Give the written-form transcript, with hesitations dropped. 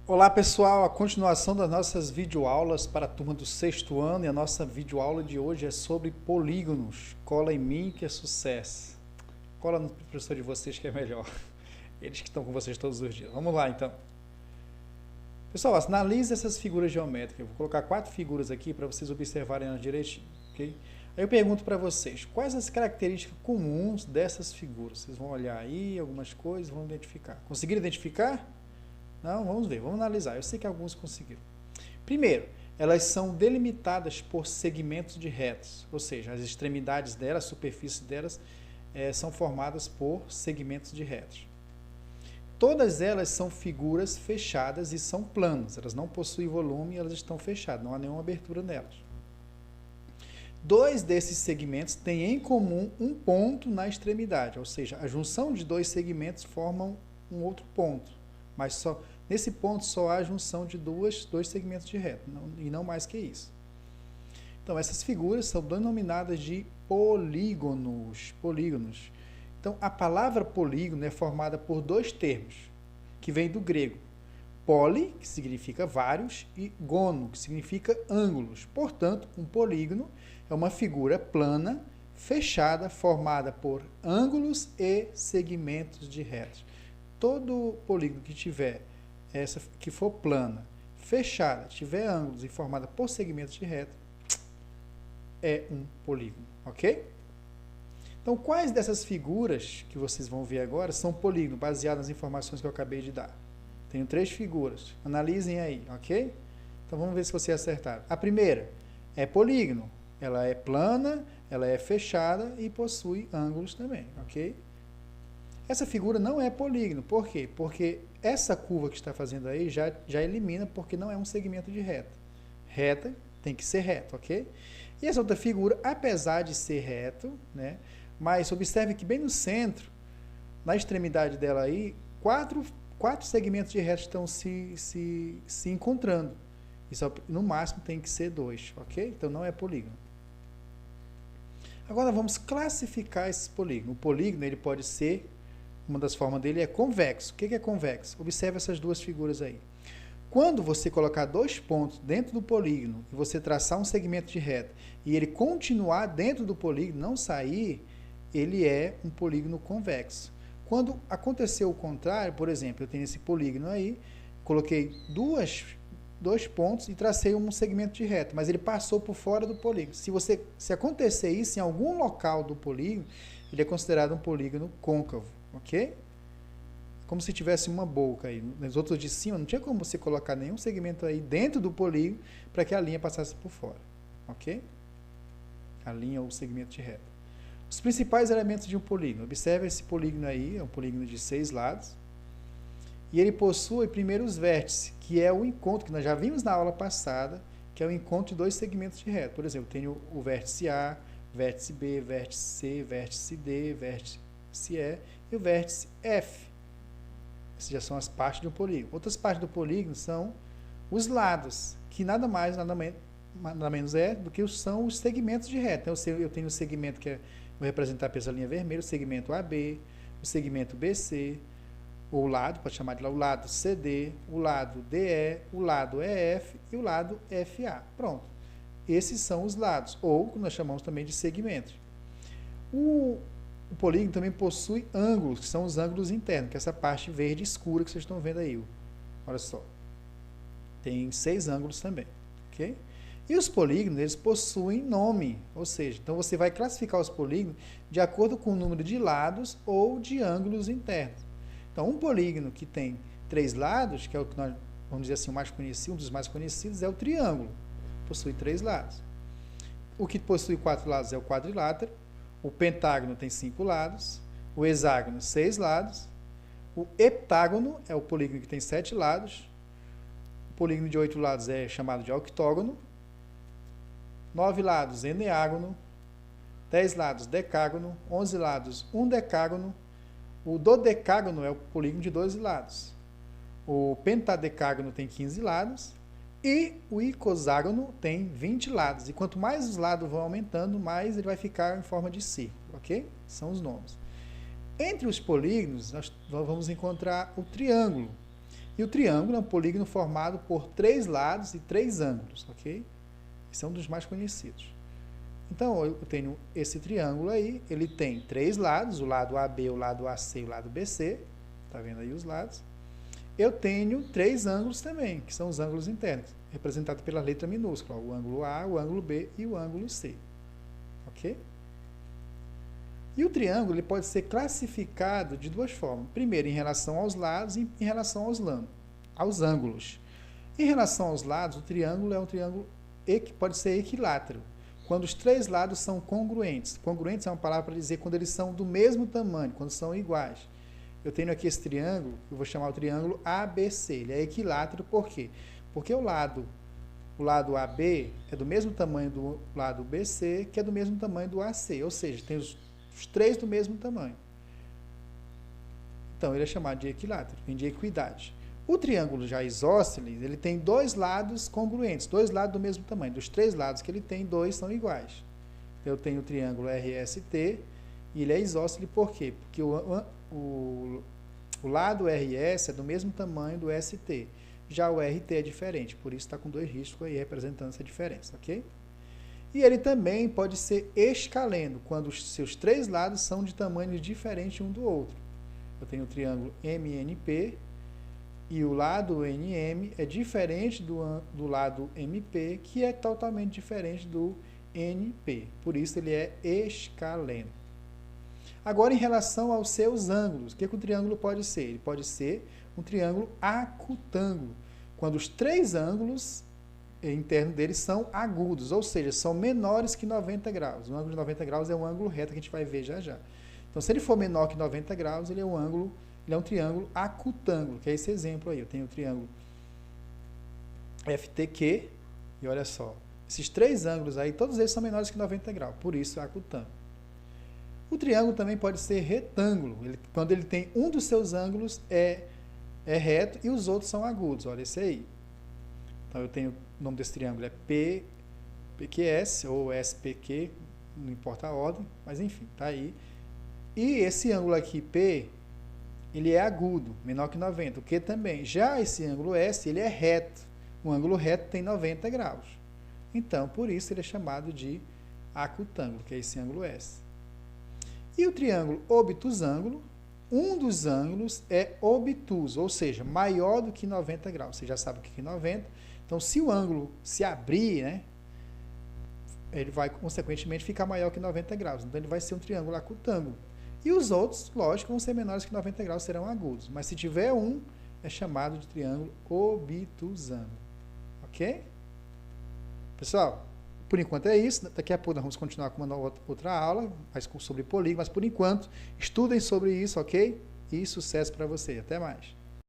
Olá pessoal, a continuação das nossas videoaulas para a turma do sexto ano e a nossa videoaula de hoje é sobre polígonos. Cola em mim que é sucesso. Cola no professor de vocês que é melhor. Eles que estão com vocês todos os dias. Vamos lá então. Pessoal, analise essas figuras geométricas. Eu vou colocar 4 figuras aqui para vocês observarem elas direitinho, ok? Aí eu pergunto para vocês, quais as características comuns dessas figuras? Vocês vão olhar aí algumas coisas, vão identificar. Conseguiram identificar? Não, vamos ver, vamos analisar. Eu sei que alguns conseguiram. Primeiro, elas são delimitadas por segmentos de retas, ou seja, as extremidades delas, a superfície delas, são formadas por segmentos de retas. Todas elas são figuras fechadas e são planas, elas não possuem volume, elas estão fechadas, não há nenhuma abertura nelas. Dois desses segmentos têm em comum um ponto na extremidade, ou seja, a junção de dois segmentos formam um outro ponto, mas só nesse ponto só há a junção de dois segmentos de reta, e não mais que isso. Então, essas figuras são denominadas de polígonos. Então, a palavra polígono é formada por dois termos, que vem do grego. Poli, que significa vários, e gono, que significa ângulos. Portanto, um polígono é uma figura plana, fechada, formada por ângulos e segmentos de retas. Todo polígono que tiver essa que for plana, fechada, tiver ângulos e formada por segmentos de reta, é um polígono, ok? Então, quais dessas figuras que vocês vão ver agora são polígonos, baseadas nas informações que eu acabei de dar? Tenho 3 figuras, analisem aí, ok? Então, vamos ver se vocês acertaram. A primeira é polígono, ela é plana, ela é fechada e possui ângulos também, ok? Essa figura não é polígono, por quê? Porque essa curva que está fazendo aí já elimina, porque não é um segmento de reta. Reta tem que ser reto, ok? E essa outra figura, apesar de ser reto, né? Mas observe que bem no centro, na extremidade dela aí, quatro segmentos de reta estão se encontrando. Isso no máximo tem que ser 2, ok? Então não é polígono. Agora vamos classificar esses polígonos. O polígono ele pode ser, uma das formas dele é convexo. O que é convexo? Observe essas duas figuras aí. Quando você colocar 2 pontos dentro do polígono e você traçar um segmento de reta e ele continuar dentro do polígono, não sair, ele é um polígono convexo. Quando aconteceu o contrário, por exemplo, eu tenho esse polígono aí, coloquei 2 pontos e tracei um segmento de reta, mas ele passou por fora do polígono. Se acontecer isso em algum local do polígono, ele é considerado um polígono côncavo, ok? Como se tivesse uma boca aí. Nos outros de cima, não tinha como você colocar nenhum segmento aí dentro do polígono para que a linha passasse por fora, ok? A linha ou o segmento de reta. Os principais elementos de um polígono. Observe esse polígono aí, é um polígono de 6 lados. E ele possui primeiro os vértices, que é o encontro, que nós já vimos na aula passada, que é o encontro de 2 segmentos de reta. Por exemplo, tenho o vértice A, vértice B, vértice C, vértice D, vértice E e o vértice F. Essas já são as partes do polígono. Outras partes do polígono são os lados, que nada mais, nada menos é do que são os segmentos de reta. Então, eu tenho o segmento que vou representar pela linha vermelha, o segmento AB, o segmento BC, o lado, pode chamar de lá, o lado CD, o lado DE, o lado EF e o lado FA. Pronto. Esses são os lados, ou que nós chamamos também de segmentos. O polígono também possui ângulos, que são os ângulos internos, que é essa parte verde escura que vocês estão vendo aí. Olha só. Tem 6 ângulos também, ok? E os polígonos, eles possuem nome, ou seja, então você vai classificar os polígonos de acordo com o número de lados ou de ângulos internos. Então, um polígono que tem 3 lados, que é o que nós vamos dizer assim, o mais conhecido, um dos mais conhecidos, é o triângulo. Possui 3 lados. O que possui 4 lados é o quadrilátero. O pentágono tem 5 lados. O hexágono, 6 lados. O heptágono é o polígono que tem 7 lados. O polígono de 8 lados é chamado de octógono. 9 lados, eneágono. 10 lados, decágono. 11 lados, undecágono. O dodecágono é o polígono de 12 lados. O pentadecágono tem 15 lados. E o icoságono tem 20 lados. E quanto mais os lados vão aumentando, mais ele vai ficar em forma de círculo, ok? São os nomes. Entre os polígonos, nós vamos encontrar o triângulo. E o triângulo é um polígono formado por 3 lados e 3 ângulos, ok? Esse é um dos mais conhecidos. Então, eu tenho esse triângulo aí, ele tem 3 lados, o lado AB, o lado AC e o lado BC, tá vendo aí os lados? Eu tenho 3 ângulos também, que são os ângulos internos, representados pela letra minúscula, o ângulo A, o ângulo B e o ângulo C, ok? E o triângulo ele pode ser classificado de 2 formas. Primeiro, em relação aos lados e em relação aos ângulos. Em relação aos lados, o triângulo é um triângulo que pode ser equilátero, quando os 3 lados são congruentes. Congruentes é uma palavra para dizer quando eles são do mesmo tamanho, quando são iguais. Eu tenho aqui esse triângulo, eu vou chamar o triângulo ABC. Ele é equilátero, por quê? Porque o lado AB é do mesmo tamanho do lado BC, que é do mesmo tamanho do AC, ou seja, tem os 3 do mesmo tamanho. Então, ele é chamado de equilátero, vem de equidade. O triângulo já isósceles, ele tem 2 lados congruentes, 2 lados do mesmo tamanho. Dos 3 lados que ele tem, 2 são iguais. Eu tenho o triângulo RST, e ele é isósceles por quê? Porque o lado RS é do mesmo tamanho do ST. Já o RT é diferente, por isso está com 2 riscos aí representando essa diferença, ok? E ele também pode ser escaleno, quando os seus 3 lados são de tamanhos diferentes um do outro. Eu tenho o triângulo MNP, e o lado NM é diferente do lado MP, que é totalmente diferente do NP. Por isso ele é escaleno. Agora, em relação aos seus ângulos, o que o triângulo pode ser? Ele pode ser um triângulo acutângulo, quando os 3 ângulos internos deles são agudos, ou seja, são menores que 90 graus. O ângulo de 90 graus é um ângulo reto que a gente vai ver já já. Então, se ele for menor que 90 graus, ele é um triângulo acutângulo, que é esse exemplo aí. Eu tenho o triângulo FTQ, e olha só, esses 3 ângulos aí, todos eles são menores que 90 graus, por isso é acutângulo. O triângulo também pode ser retângulo, quando ele tem um dos seus ângulos é reto e os outros são agudos, olha esse aí. Então, eu tenho, o nome desse triângulo é PQS ou SPQ, não importa a ordem, mas enfim, tá aí. E esse ângulo aqui, P, ele é agudo, menor que 90, o Q também. Já esse ângulo S, ele é reto. O ângulo reto tem 90 graus. Então, por isso ele é chamado de acutângulo, que é esse ângulo S. E o triângulo obtusângulo, um dos ângulos é obtuso, ou seja, maior do que 90 graus. Você já sabe o que é 90. Então, se o ângulo se abrir, né, ele vai, consequentemente, ficar maior que 90 graus. Então, ele vai ser um triângulo acutângulo. E os outros, lógico, vão ser menores que 90 graus, serão agudos. Mas se tiver um, é chamado de triângulo obtusângulo. Ok? Pessoal, por enquanto é isso. Daqui a pouco nós vamos continuar com uma outra aula, mais sobre polígono. Mas, por enquanto, estudem sobre isso, ok? E sucesso para você. Até mais.